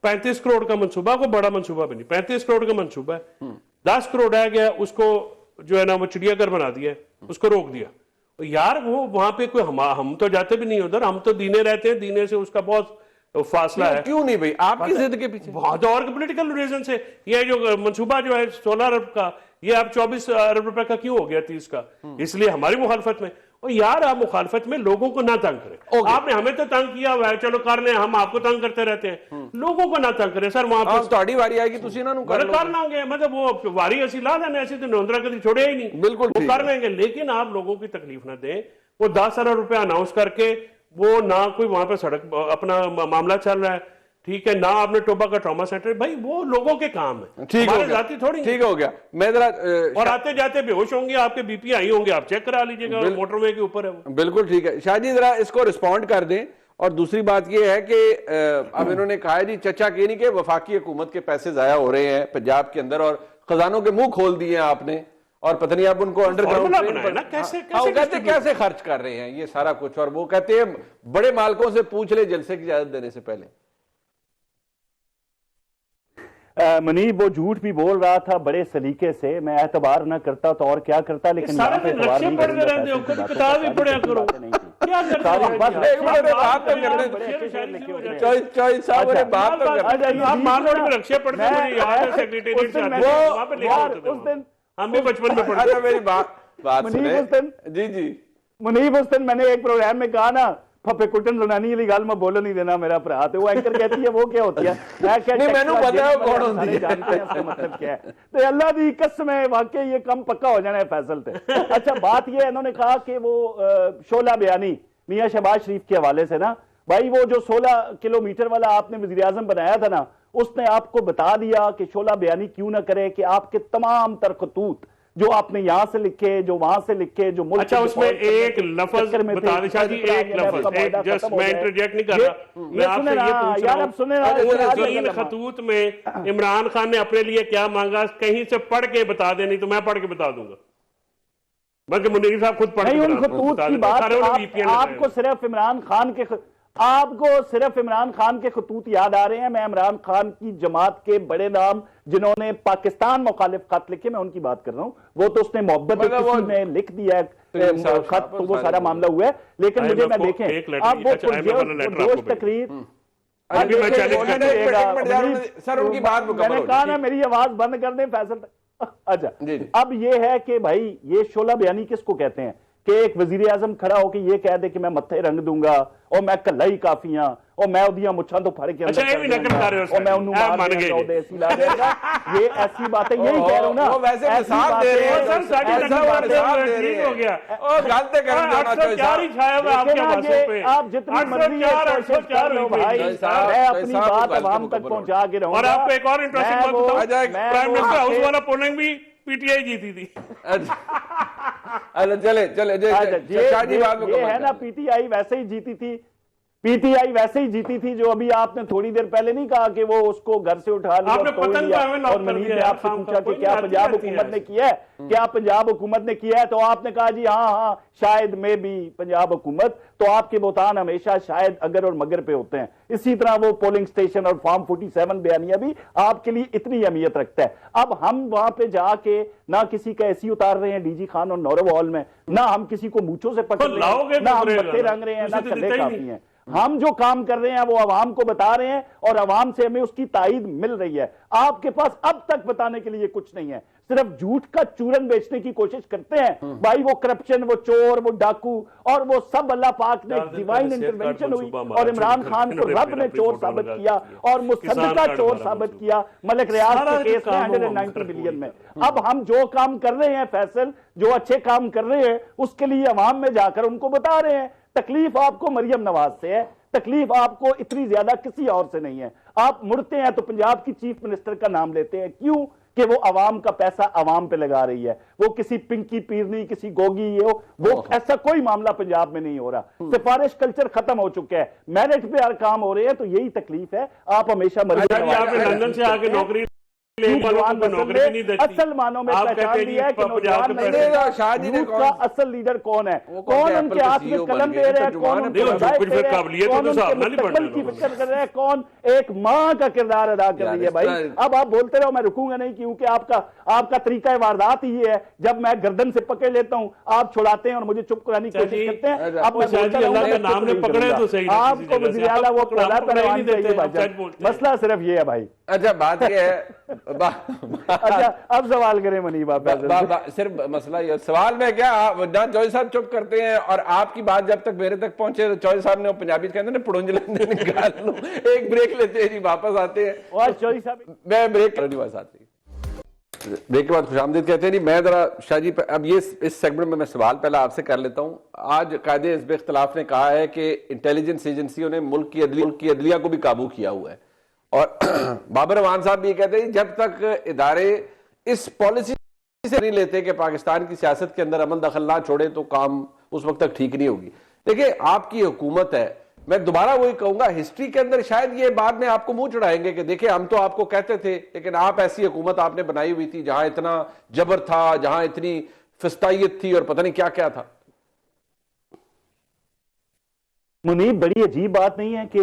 35 करोड़ का मंसूबा, को बड़ा मंसूबा भी नहीं, 35 करोड़ का मंसूबा है। 10 करोड़ रह गया, उसको जो है ना वो चिड़ियाघर बना दिया, उसको रोक दिया। यार वो वहां पे कोई हम तो जाते भी नहीं उधर, हम तो दीने रहते हैं, दीने से उसका बहुत फासला है। क्यों नहीं भाई, आपकी जिद के पीछे बहुत और पॉलिटिकल रीजन से ये जो मंसूबा जो है 16 अरब का, ये अब 24 अरब रुपए का क्यों हो गया 30 का? इसलिए हमारी मुखालफत में। और यार आप मुखालफत में लोगों को ना तंग करें। आपने हमें तो तंग किया हुआ है, चलो कर लें, हम आपको तंग करते रहते हैं, लोगों को ना तंग करें सर। वहां पर ਤੁਹਾਡੀ ਵਾਰੀ ਆਏਗੀ ਤੁਸੀਂ ਇਹਨਾਂ ਨੂੰ ਕਰ ਲਓ। कर लेंगे, मतलब वो वारी ऐसी ला देना, ऐसे तो नोंदरा कभी छोड़े ही नहीं, बिल्कुल वो कर लेंगे। लेकिन आप लोगों की तकलीफ ना दें। वो 10 अरब रुपया अनाउंस करके वो ना कोई वहां पर सड़क अपना मामला चल रहा है, ठीक है, ना आपने टोबा का ट्रॉमा सेंटर, भाई वो लोगों के काम है, ठीक हो हमारे गया, जाती थोड़ी। ठीक हो गया। मैं जरा और आते जाते बेहोश होंगे, आपके बीपी आई होंगे, आप चेक करा लीजिएगा, मोटरवे के ऊपर है वो। बिल्कुल ठीक है। शाहजी जरा इसको रिस्पॉन्ड कर दें। और दूसरी बात यह है कि अब इन्होंने कहा है जी चचा के नहीं कि वफाकी हुकूमत के पैसे जाया हो रहे हैं पंजाब के अंदर और खजानों के मुंह खोल दिए हैं आपने, और पता नहीं अब उनको अंडरग्राउंड कहते कैसे खर्च कर रहे हैं ये सारा कुछ। और वो कहते हैं बड़े मालिकों से पूछ ले जलसे की इजाजत देने से पहले। मुनीब वो झूठ भी बोल रहा था बड़े सलीके से, मैं एतबार ना करता तो और क्या करता, लेकिन सारे दिन लक्ष्य पढ़ते रहते हो, खुद किताब ही पढ़ा करो, क्या करते हो? बात आप मारवाड़ में रक्षा पढ़ते हैं, मुझे याद है सेक्रेटेरिएट से वहां पे लेके होते थे, हम भी बचपन में पढ़ते थे। मेरी बात सुने जी जी मुनीब उस दिन मैंने एक प्रोग्राम में कहा ना, फफे कुटन जनानी वाली गाल में बोलो नहीं देना मेरा भरा, तो वो एंकर कहती है वो क्या होती है, मैं क्या नहीं मैंने पता है कौन होती है, जानते हैं इसका मतलब क्या है। तो अल्लाह दी कसम है वाकई ये कम पक्का हो जाना है फैसल थे। अच्छा बात ये इन्होंने कहा कि वो शोला बयानी मियां शहबाज शरीफ के हवाले से ना, भाई वो जो 16 किलोमीटर वाला आपने वजीर आजम बनाया था ना, उसने आपको बता दिया कि शोला बयानी क्यों ना करे कि आपके तमाम तर खतूत जो आपने यहां से लिखे, जो वहां से लिखे, जो मुल्क अच्छा उसमें एक लफज बता दे शाह जी, एक लफज, जस्ट मैं इंटरजेक्ट नहीं कर रहा, मैं आपसे ये पूछ रहा हूं, सुने तीन खतूत में इमरान खान ने अपने लिए क्या मांगा, कहीं से पढ़ के बता दे, नहीं तो मैं पढ़ के बता दूंगा, बल्कि मुनीर साहब खुद पढ़ नहीं। के उन खतूत की बात आपको सिर्फ इमरान खान के खतूत याद आ रहे हैं। मैं इमरान खान की जमात के बड़े नाम जिन्होंने पाकिस्तान मुखालिफ खत लिखे, मैं उनकी बात कर रहा हूं। वो तो उसने मोहब्बत में लिख दिया है खत, तो वो सारा मामला हुआ है। लेकिन मुझे मैं देखें अब वो पुरजोश तकरीर, सर उनकी बात मैंने कहा ना मेरी आवाज बंद कर दें फैसल। अच्छा अब ये है कि भाई ये शोला बयानी किसको कहते हैं कि एक वजीर आजम खड़ा होकर ये कह दे कि मैं मत्थे रंग दूंगा और मैं कला ही काफिया और मैं उदियां मुच्छां तो फड़ के अच्छा ये भी नकल कर रहे हो और मैं उन्हें मार दूंगा, ऐसी ला देगा, ये ऐसी बातें यही कह रहा हूं ना। वो वैसे मिसाल दे रहे हैं सर, साडी मिसाल दे हो गया ओ गलत कर देना चाहिए क्या ही छाया हुआ आपके भाषण पे, आप जितनी मर्जी कोशिश कर लो भाई, मैं अपनी बात आवाम तक पहुंचा के रहूंगा। और आपको एक और इंटरेस्टिंग बात बताऊं, प्राइम मिनिस्टर हाउस वाला पोलिंग भी पीटीआई जीती थी। अच्छा चले ये है ना, पीटीआई वैसे ही जीती थी, पीटीआई वैसे ही जीती थी जो अभी आपने थोड़ी देर पहले नहीं कहा कि वो उसको घर से उठा लिया आपने पतन लिया, और मनीष ने आपसे पूछा कि क्या पंजाब हुकूमत ने किया है, क्या पंजाब हुकूमत ने किया है, तो आपने कहा जी हाँ शायद में भी पंजाब हुकूमत, तो आपके बोतान हमेशा शायद अगर और मगर पे होते हैं। इसी तरह वो पोलिंग स्टेशन और फॉर्म 47 बयानिया भी आपके लिए इतनी अहमियत रखता है। अब हम वहां पे जाके ना किसी का ऐसी उतार रहे हैं डीजी खान और नौरव हॉल में, ना हम किसी को मूंछों से पकड़ रहे हैं, ना हम मत्थे रंग रहे हैं, ना कल्ले काफी हैं। हम जो काम कर रहे हैं वो अवाम को बता रहे हैं और अवाम से हमें उसकी ताईद मिल रही है। आपके पास अब तक बताने के लिए कुछ नहीं है, सिर्फ झूठ का चूरन बेचने की कोशिश करते हैं। भाई वो करप्शन, वो चोर, वो डाकू और वो सब अल्लाह पाक ने डिवाइन इंटरवेंशन हुई और इमरान खान को रब ने चोर साबित किया और मुसद्दका चोर साबित किया मलिक रियाज के केस में 190 बिलियन में। अब हम जो काम कर रहे हैं फैसल, जो अच्छे काम कर रहे हैं उसके लिए अवाम में जाकर उनको बता रहे हैं। तकलीफ आपको मरियम नवाज से है, तकलीफ आपको इतनी ज्यादा किसी और से नहीं है। आप मुड़ते हैं तो पंजाब की चीफ मिनिस्टर का नाम लेते हैं, क्यों कि वो अवाम का पैसा अवाम पे लगा रही है। वो किसी पिंकी पीरनी, किसी गोगी वो ऐसा कोई मामला पंजाब में नहीं हो रहा। सिफारिश कल्चर खत्म हो चुका है, मेरिट पे हर काम हो रहे हैं। तो यही तकलीफ है। आप हमेशा लंदन से आके नौकरी असल मानों में पहचान दिया है कि शाहजी ने का असल लीडर कौन है, कौन उनके हाथ में कलम दे रहे हैं, कौन उनकी फिक्र कर रहे हैं, कौन एक मां का किरदार अदा कर रही है। भाई अब आप बोलते रहो, मैं रुकूंगा नहीं, क्योंकि आपका तरीका वारदात ही है। जब मैं गर्दन से पकड़ लेता हूं आप छुड़ाते हैं और मुझे चुप कराने की कोशिश करते हैं। अब मैं आपको वज़ीर आला वो मसला सिर्फ ये है भाई, अच्छा बात यह है अच्छा अब सवाल करें मुनीब आप। सिर्फ मसला ये सवाल में क्या ना चौधरी साहब चुप करते हैं और आपकी बात जब तक मेरे तक पहुंचे तो चौधरी साहब ने पंजाबी कहते हैं पुड़ुंजले निकाल लो। एक ब्रेक लेते हैं जी, वापस आते हैं और चौधरी साहब मैं ब्रेक करने वाला साथी ब्रेक के बाद खुशामदीद कहते हैं। नहीं मैं जरा शाहजी अब ये इस सेगमेंट में मैं सवाल पहला आपसे कर लेता हूं। आज कायदे हिज़्ब इख्तिलाफ ने कहा है कि इंटेलिजेंस एजेंसियों ने मुल्क की अदलिया को भी काबू किया हुआ है और बाबर रवान साहब भी ये कहते हैं जब तक इदारे इस पॉलिसी से नहीं लेते कि पाकिस्तान की सियासत के अंदर अमल दखल ना छोड़े तो काम उस वक्त तक ठीक नहीं होगी। देखिए आपकी हुकूमत है, मैं दोबारा वही कहूंगा हिस्ट्री के अंदर शायद ये बाद में आपको मुंह चढ़ाएंगे कि देखिए हम तो आपको कहते थे लेकिन आप ऐसी हुकूमत आपने बनाई हुई थी जहां इतना जबर था, जहां इतनी फिस्तायत थी और पता नहीं क्या क्या था। मुनीब बड़ी अजीब बात नहीं है कि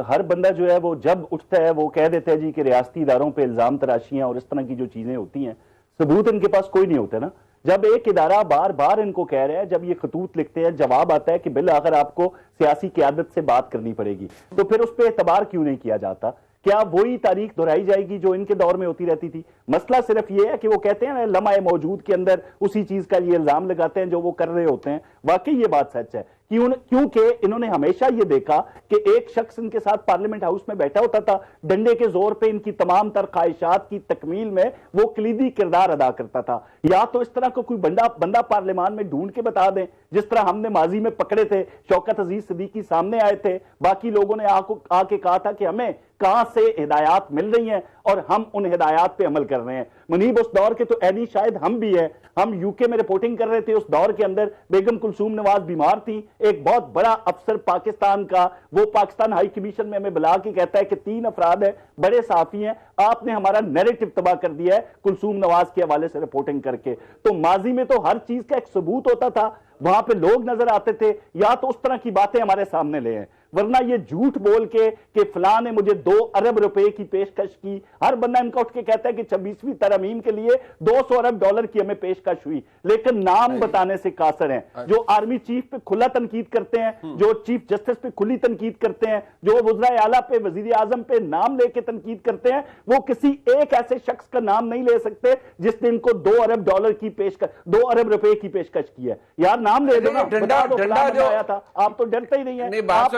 हर बंदा जो है वो जब उठता है वो कह देता है जी कि रियासती इदारों पे इल्जाम तराशियां और इस तरह की जो चीजें होती हैं सबूत इनके पास कोई नहीं होता ना। जब एक इदारा बार बार इनको कह रहा है, जब ये खतूत लिखते हैं, जवाब आता है कि बिल आखिर आपको सियासी क़यादत से बात करनी पड़ेगी, तो फिर उस पर एतबार क्यों नहीं किया जाता? क्या वही तारीख दोहराई जाएगी जो इनके दौर में होती रहती थी? मसला सिर्फ ये है कि वो कहते हैं ना लम्हा मौजूद के अंदर उसी चीज का ये इल्जाम लगाते हैं जो वो कर रहे होते हैं। वाकई ये बात सच है क्योंकि इन्होंने हमेशा ये देखा कि एक शख्स इनके साथ पार्लियामेंट हाउस में बैठा होता था, डंडे के जोर पे इनकी तमाम तर ख्वाहिशात की तकमील में वो कलीदी किरदार अदा करता था। या तो इस तरह को कोई बंदा पार्लियामान में ढूंढ के बता दें जिस तरह हमने माजी में पकड़े थे, शौकत अजीज सिद्दीकी सामने आए थे, बाकी लोगों ने आके कहा था कि हमें कहां से हिदायत मिल रही हैं और हम उन हिदायत पे अमल कर रहे हैं। मुनीब उस दौर के तो ऐनी शायद हम भी हैं, हम यूके में रिपोर्टिंग कर रहे थे उस दौर के अंदर बेगम कुलसूम नवाज बीमार थी, एक बहुत बड़ा अफसर पाकिस्तान का वो पाकिस्तान हाई कमीशन में हमें बुला के कहता है कि 3 अफराद है बड़े साफी हैं, आपने हमारा नैरेटिव तबाह कर दिया है कुलसूम नवाज के हवाले से रिपोर्टिंग करके। तो माजी में तो हर चीज का एक सबूत होता था, वहां पे लोग नजर आते थे या तो उस तरह की बातें हमारे सामने ले आए, वरना ये झूठ बोल के कि फलां ने मुझे 2 अरब रुपए की पेशकश की। हर बंदा इनका उठ के कहता है कि 26वीं तरमीम के लिए $200 अरब की हमें पेशकश हुई, लेकिन नाम बताने से कासर हैं। जो आर्मी चीफ पे खुला तनकीद करते हैं, जो चीफ जस्टिस पे खुली तनकीद करते हैं, जो वज़ीर आला पे वजीर आजम पे नाम लेके तनकीद करते हैं, वो किसी एक ऐसे शख्स का नाम नहीं ले सकते जिसने इनको $2 अरब की पेशकश, 2 अरब रुपए की पेशकश की है। यार नाम ले दो ना, डंडा जो आया था, आप तो डरते ही नहीं है। बात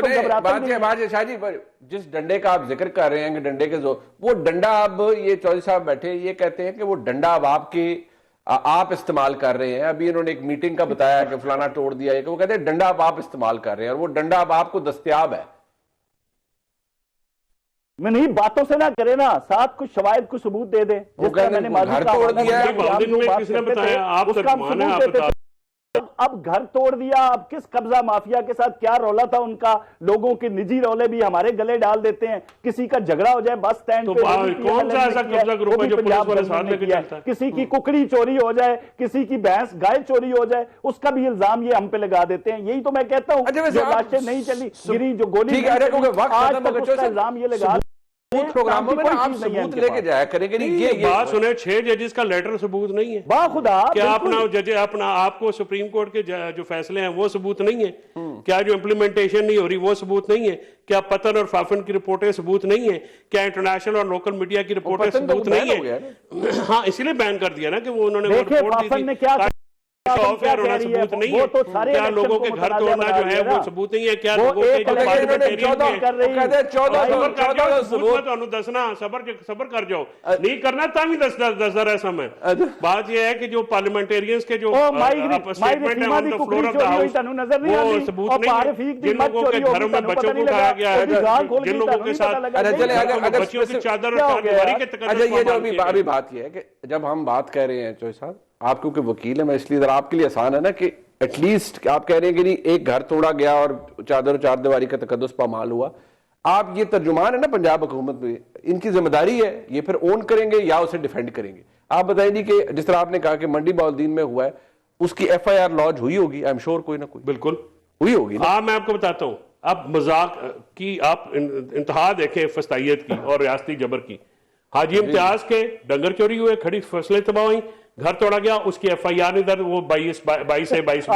शाहजी जिस डंडे का आप जिक्र कर रहे हैं कि डंडे के वो डंडा अब ये चौधरी साहब बैठे ये कहते हैं कि वो डंडा अब आप इस्तेमाल कर रहे हैं। अभी इन्होंने एक मीटिंग का बताया कि फलाना तोड़ दिया है, कि वो कहते हैं डंडा अब आप इस्तेमाल कर रहे हैं और वो डंडा अब आपको दस्तयाब है। मैं नहीं बातों से ना करे ना, साथ कुछ शवायद कुछ सबूत दे दे। मैंने घर तोड़ दिया, किसने बताया? आप तर्जुमान हैं, आप बता। अब घर तोड़ दिया, अब किस कब्जा माफिया के साथ क्या रौला था उनका, लोगों के निजी रौले भी हमारे गले डाल देते हैं। किसी का झगड़ा हो जाए बस स्टैंड तो पे, कौन सा ऐसा कब्जा ग्रुप है जो पुलिस वाले साथ लेके चलता है? किसी की कुकड़ी चोरी हो जाए, किसी की भैंस गाय चोरी हो जाए, उसका भी इल्जाम ये हम पे लगा देते हैं। यही तो मैं कहता हूँ, जो लाशें नहीं चली गिरी, जो गोली इल्जाम ये लगा प्रोग्रामों में आप सबूत लेके जाया करेंगे। नहीं ये बात सुने, 6 जजेस का लेटर सबूत नहीं है। बाखुदा क्या अपना आपको सुप्रीम कोर्ट के जो फैसले हैं वो सबूत नहीं है? क्या जो इम्प्लीमेंटेशन नहीं हो रही वो सबूत नहीं है? क्या पतन और फाफन की रिपोर्टें सबूत नहीं है? क्या इंटरनेशनल और लोकल मीडिया की रिपोर्टें सबूत नहीं है? हाँ, इसलिए बैन कर दिया ना कि वो उन्होंने रिपोर्ट दी थी। सबूत नहीं है। क्या लोगों के घर तोड़ना जो है वो सबूत नहीं है? क्या लोगों के जो दसना सबर कर जाओ, नहीं करना तभी दस रहा समय। बात यह है कि जो पार्लियामेंटेरियंस के जो स्टेटमेंट है on the floor of the house वो सबूत नहीं है। जिन लोगों के घरों में बच्चों को उठाया गया है, जिन लोगों के साथ बच्चों की चादर और ताजवारी के तकदीर। अभी बात यह है कि जब हम बात कर रहे हैं चौधरी साहब, आप क्योंकि वकील है, मैं इसलिए जरा आपके लिए आसान है ना कि एटलीस्ट आप कह रहे हैं कि नहीं एक घर तोड़ा गया और चादर चार दीवारी का तकद्दुस पामाल हुआ। आप ये तर्जुमान है ना पंजाब हुकूमत में, इनकी जिम्मेदारी है ये फिर ओन करेंगे या उसे डिफेंड करेंगे। आप बताइए कि जिस तरह आपने कहा कि मंडी बाउद्दीन में हुआ है, उसकी FIR लॉन्च हुई होगी, आई एम श्योर कोई ना कोई बिल्कुल हुई होगी। हाँ, मैं आपको बताता हूँ। अब मजाक की आप इंतहा देखें फस्तायत की और रियासती जबर की। हाजी इम्तियाज के डंगर चोरी हुए, खड़ी फसलें तबाह हुई, घर तोड़ा गया, उसकी FIR इधर वो 22 से 22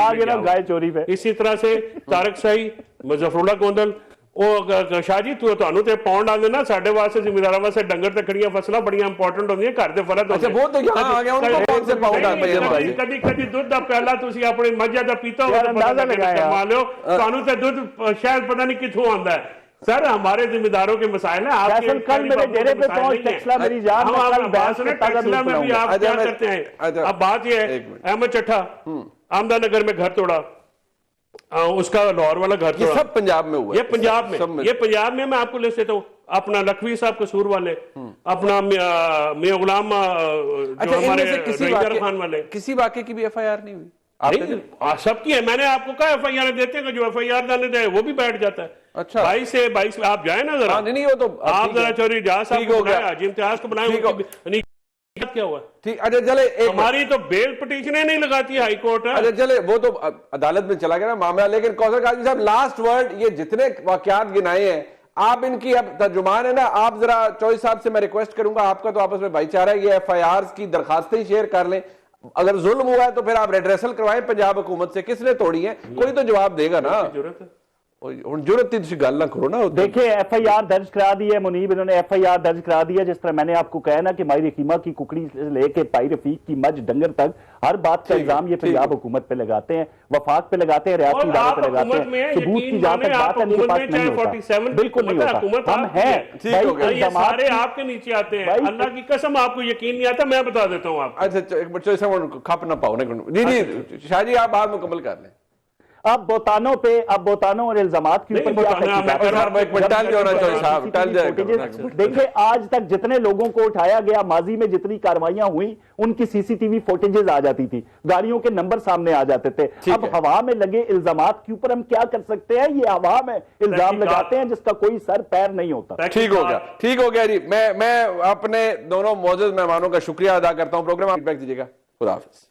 गाय चोरी पे। इसी तरह से तारक शाही, मुजफ्फरुल्लाह गोंदल, ਉਹ ਸ਼ਾਹ ਜੀ ਤੁਹਾਨੂੰ ਤੇ ਪਾਉਣ ਆਉਂਦੇ ਨਾ ਸਾਡੇ ਵਾਸਤੇ ਜ਼ਿੰਮੇਦਾਰਾਂ ਵਾਸਤੇ ਡੰਗਰ ਤੇ ਖੜੀਆਂ ਫਸਲਾਂ ਬੜੀਆਂ ਇੰਪੋਰਟੈਂਟ ਹੁੰਦੀਆਂ ਘਰ ਦੇ ਫਰਜ਼ ਹੁੰਦੇ। अच्छा वो तो यहाँ आ गया उनको कौन से पाउंड आते हैं भाई? ਕਦੀ ਕਦੀ ਦੁੱਧ ਦਾ ਪਿਆਲਾ ਤੁਸੀਂ ਆਪਣੀ ਮੱਝਾਂ ਦਾ ਪੀਤਾ ਹੋਵੇ ਯਾਰ ਅੰਦਾਜ਼ਾ ਲਗਾਇਆ। मान लो ਤੁਹਾਨੂੰ ਤੇ ਦੁੱਧ शायद पता नहीं कितों आंदा है। सर हमारे जिम्मेदारों के मसाइल हैं आपके फैसल कल मेरे डेरे पे पहुंच टेक्सला मेरी जान में कल बैस में ताजा दूध में भी पिलाऊंगा। आप क्या करते हैं। अब बात यह है अहमद चट्ठा आमदानगर में घर तोड़ा, उसका लाहौर वाला घर ये तोड़ा, सब पंजाब में हुआ है। ये पंजाब में, सब ये पंजाब में मैं आपको लिस्ट देता हूँ। अपना लखवी साहब कसूर वाले, अपना मियां गुलाम जो अच्छा, हमारे इनमें से किसी रईगर खान वाले, किसी वाक्य की भी एफआईआर नहीं हुई? नहीं सबकी है। मैंने आपको कहा एफआईआर देते हैं, जो एफआईआर डालने दे वो भी बैठ जाता है। अच्छा। 22 से आप जाए ना जरा। हाँ, नहीं वो तो आप ठीक जरा है। चौधरी इजाज साहब ठीक को हो गया। बुलाया, इम्तियाज को बुलाया, ठीक हो- उनकी क्या हुआ? ठीक। अच्छा चले एक हमारी तो बेल पिटीशनें नहीं लगाती हाई कोर्ट। अच्छा चले वो तो अदालत में चला गया ना मामला। लेकिन कौसर काजी साहब लास्ट वर्ड, ये जितने वाकयात गिनाए हैं आप इनकी अब तर्जुमान है ना, आप जरा चौधरी साहब से मैं रिक्वेस्ट करूंगा, आपका तो आपस में भाईचारा है, ये एफआईआर की दरखास्तें ही शेयर कर लें। अगर जुल्म हुआ है तो फिर आप रेड्रेसल करवाएं पंजाब हुकूमत से, किसने तोड़ी है कोई तो जवाब देगा ना। जरूरत है जरूरत थी तुम गल ना करो ना। देखिए एफआईआर दर्ज करा दी है मुनीब, इन्होंने एफआईआर दर्ज करा दी है। जिस तरह मैंने आपको कहा ना कि माई रहीमा की कुकड़ी से लेके पाई रफीक की मज डंगर तक हर बात का इल्जाम ये पंजाब हुकूमत पे लगाते हैं, वफाक पे लगाते हैं, रियासती इदारों पे लगाते हैं। सबूत की जहां तक बात है इनके पास नहीं होता, बिल्कुल नहीं होता। हम हैं सारे आपके नीचे आते हैं। अल्लाह की कसम आपको यकीन नहीं आता, मैं बता देता हूँ आपको। अच्छा एक बच्चों से खप ना पाओ जी जी शाह जी आप बात मुकम्मल कर लें। अब बोतानों और इल्जामात के ऊपर देखिए आज तक जितने लोगों को उठाया गया, माजी में जितनी कार्रवाइयां हुई, उनकी सीसीटीवी फुटेजेस आ जाती थी, गाड़ियों के नंबर सामने आ जाते थे। अब हवा में लगे इल्जामात के ऊपर हम क्या कर सकते हैं? ये हवा में इल्जाम लगाते हैं जिसका कोई सर पैर नहीं होता। ठीक हो गया जी। मैं अपने दोनों मौजूद मेहमानों का शुक्रिया अदा करता हूं। प्रोग्राम आप फीडबैक दीजिएगा। खुदा हाफिज।